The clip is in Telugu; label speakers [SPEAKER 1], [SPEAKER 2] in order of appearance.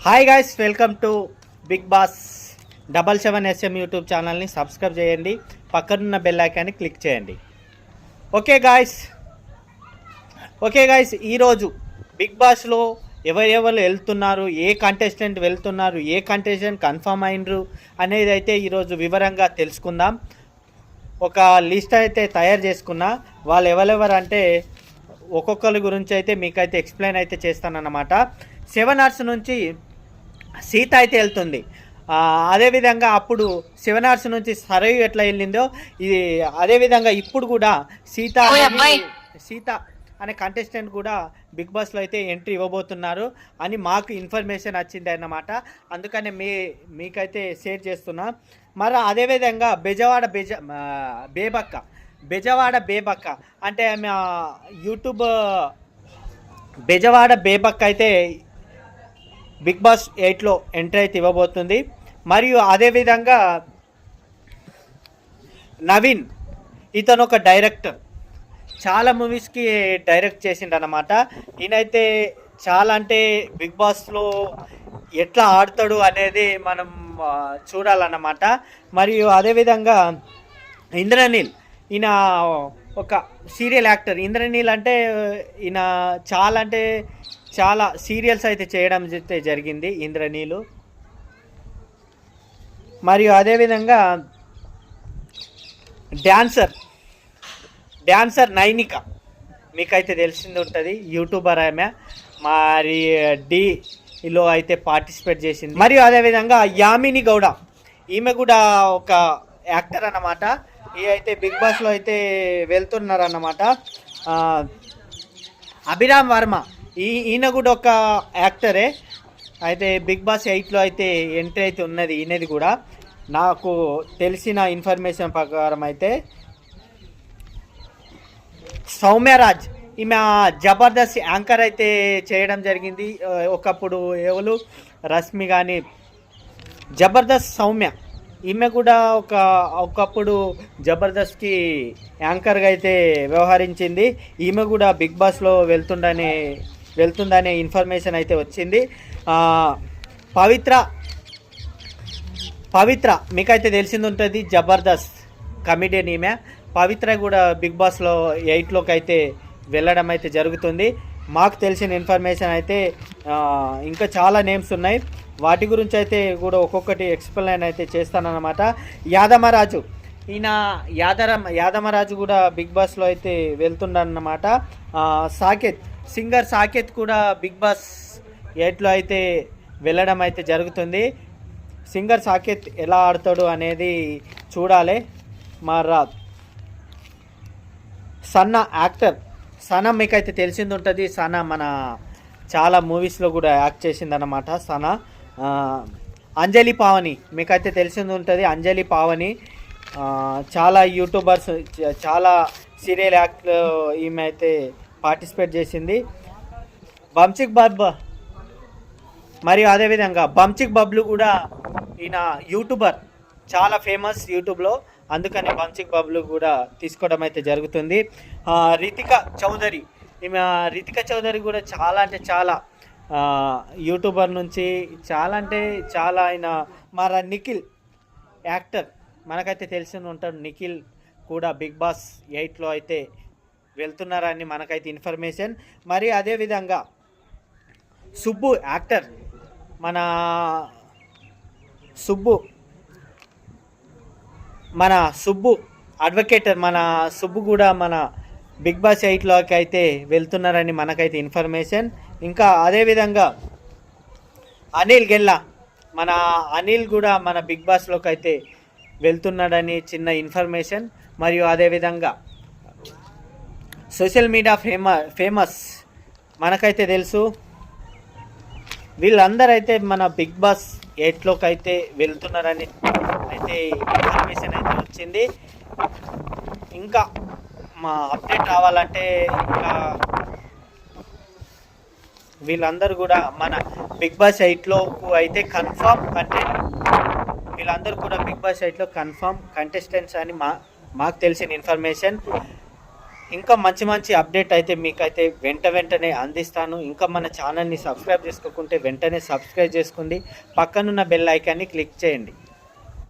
[SPEAKER 1] Hi guys, welcome to big boss 77SM YouTube ఛానల్ని సబ్స్క్రైబ్ చేయండి. పక్కనున్న బెల్ ఐకాన్ని క్లిక్ చేయండి. ఓకే గాయ్స్, ఈరోజు బిగ్ బాస్లో ఎవరెవరు వెళ్తున్నారు, ఏ కంటెస్టెంట్ వెళ్తున్నారు, ఏ కంటెస్టెంట్ కన్ఫర్మ్ అయినరు అనేది అయితే ఈరోజు వివరంగా తెలుసుకుందాం. ఒక లిస్ట్ అయితే తయారు చేసుకున్నా. వాళ్ళు ఎవరెవరు అంటే ఒక్కొక్కరి గురించి అయితే మీకైతే ఎక్స్ప్లెయిన్ అయితే చేస్తానన్నమాట. 7 అవర్స్ నుంచి సీత అయితే వెళ్తుంది. అదేవిధంగా అప్పుడు 7 అవర్స్ నుంచి సరయు ఎట్లా వెళ్ళిందో ఇది అదేవిధంగా ఇప్పుడు కూడా సీత అనే కంటెస్టెంట్ కూడా బిగ్ బాస్లో అయితే ఎంట్రీ ఇవ్వబోతున్నారు అని మాకు ఇన్ఫర్మేషన్ వచ్చింది అన్నమాట. అందుకనే మీకైతే షేర్ చేస్తున్నా. మరి అదేవిధంగా బెజవాడ బేబక్క అంటే ఆమె యూట్యూబ్ బెజవాడ బేబక్క అయితే బిగ్ బాస్ 8లో ఎంట్రీ అయితే ఇవ్వబోతుంది. మరియు అదేవిధంగా నవీన్, ఇతను ఒక డైరెక్టర్, చాలా మూవీస్కి డైరెక్ట్ చేసిండు అన్నమాట. ఈయనైతే చాలా అంటే బిగ్ బాస్లో ఎట్లా ఆడతాడు అనేది మనం చూడాలన్నమాట. మరియు అదేవిధంగా ఇంద్రనీల్, ఈయన ఒక సీరియల్ యాక్టర్. ఇంద్రనీల్ అంటే ఈయన చాలా సీరియల్స్ అయితే చేయడం అయితే జరిగింది ఇంద్రనీలు. మరియు అదేవిధంగా డ్యాన్సర్ నైనిక, మీకైతే తెలిసింది ఉంటుంది, యూట్యూబర్ ఆమె. మరి డీలో అయితే పార్టిసిపేట్ చేసింది. మరియు అదేవిధంగా యామిని గౌడ, ఈమె కూడా ఒక యాక్టర్ అన్నమాట. ఈ అయితే బిగ్ బాస్లో అయితే వెళ్తున్నారన్నమాట. అభిరామ్ వర్మ, ఈయన కూడా ఒక యాక్టరే. అయితే బిగ్ బాస్ 8లో అయితే ఎంట్రీ అయితే ఉన్నది ఈయనది కూడా. నాకు తెలిసిన ఇన్ఫర్మేషన్ ప్రకారం అయితే సౌమ్యరాజ్, ఈమె జబర్దస్త్ యాంకర్ అయితే చేయడం జరిగింది ఒకప్పుడు. ఎవరు రష్మి కానీ జబర్దస్త్ సౌమ్య, ఈమె కూడా ఒకప్పుడు జబర్దస్త్కి యాంకర్గా అయితే వ్యవహరించింది. ఈమె కూడా బిగ్ బాస్లో వెళ్తుందనే ఇన్ఫర్మేషన్ అయితే వచ్చింది. పవిత్ర మీకైతే తెలిసింది ఉంటుంది, జబర్దస్త్ కమిడియన్ ఈమె. పవిత్ర కూడా బిగ్ బాస్లో 8లోకి అయితే వెళ్ళడం అయితే జరుగుతుంది. మాకు తెలిసిన ఇన్ఫర్మేషన్ అయితే ఇంకా చాలా నేమ్స్ ఉన్నాయి, వాటి గురించి అయితే కూడా ఒక్కొక్కటి ఎక్స్ప్లెయిన్ అయితే చేస్తానన్నమాట. యాదమరాజు, ఈయన యాదమరాజు కూడా బిగ్ బాస్లో అయితే వెళ్తుండన్నమాట. సింగర్ సాకేత్ కూడా బిగ్ బాస్ 8లో అయితే వెళ్ళడం అయితే జరుగుతుంది. సింగర్ సాకేత్ ఎలా ఆడతాడు అనేది చూడాలి. మరి సన్న యాక్టర్, సన మీకైతే తెలిసింది ఉంటుంది. సన మన చాలా మూవీస్లో కూడా యాక్ట్ చేసిందన్నమాట. సన అంజలి పావని మీకైతే తెలిసింది ఉంటుంది. అంజలి పావని చాలా యూట్యూబర్స్, చాలా సీరియల్ యాక్ట్లో ఈమె అయితే పార్టిసిపేట్ చేసింది. బంచిక్ బాబ్, మరియు అదేవిధంగా బంచిక్ బబ్లు కూడా ఈయన యూట్యూబర్, చాలా ఫేమస్ యూట్యూబ్లో. అందుకని బంచిక్ బబ్లు కూడా తీసుకోవడం అయితే జరుగుతుంది. రితిక చౌదరి కూడా చాలా అంటే చాలా యూట్యూబర్ నుంచి చాలా ఆయన. మరి నిఖిల్ యాక్టర్, మనకైతే తెలిసి ఉంటాడు. నిఖిల్ కూడా బిగ్ బాస్ 8లో అయితే వెళ్తున్నారని మనకైతే ఇన్ఫర్మేషన్. మరి అదేవిధంగా సుబ్బు యాక్టర్, మన సుబ్బు అడ్వకేటర్, మన సుబ్బు కూడా మన బిగ్ బాస్ 8లోకి అయితే వెళ్తున్నారని మనకైతే ఇన్ఫర్మేషన్. ఇంకా అదేవిధంగా అనిల్ గెల్లా, మన అనిల్ కూడా మన బిగ్ బాస్లోకి అయితే వెళ్తున్నాడని చిన్న ఇన్ఫర్మేషన్. మరియు అదేవిధంగా సోషల్ మీడియా ఫేమస్ మనకైతే తెలుసు, వీళ్ళందరూ అయితే మన బిగ్ బాస్ 8లోకి అయితే వెళ్తున్నారని అయితే ఇన్ఫర్మేషన్ అయితే వచ్చింది. ఇంకా మా అప్డేట్ రావాలంటే ఇంకా వీళ్ళందరూ కూడా మన బిగ్ బాస్ 8లోకి అయితే కన్ఫర్మ్ వీళ్ళందరూ కూడా బిగ్ బాస్ 8లో కన్ఫర్మ్ కంటెస్టెంట్స్ అని మాకు తెలిసిన ఇన్ఫర్మేషన్. ఇంకా మంచి మంచి అప్డేట్ అయితే మీకైతే వెంటనే అందిస్తాను. ఇంకా మన ఛానల్ని సబ్స్క్రైబ్ చేసుకోకుంటే వెంటనే సబ్స్క్రైబ్ చేసుకోండి. పక్కనున్న బెల్ ఐకాన్ని క్లిక్ చేయండి.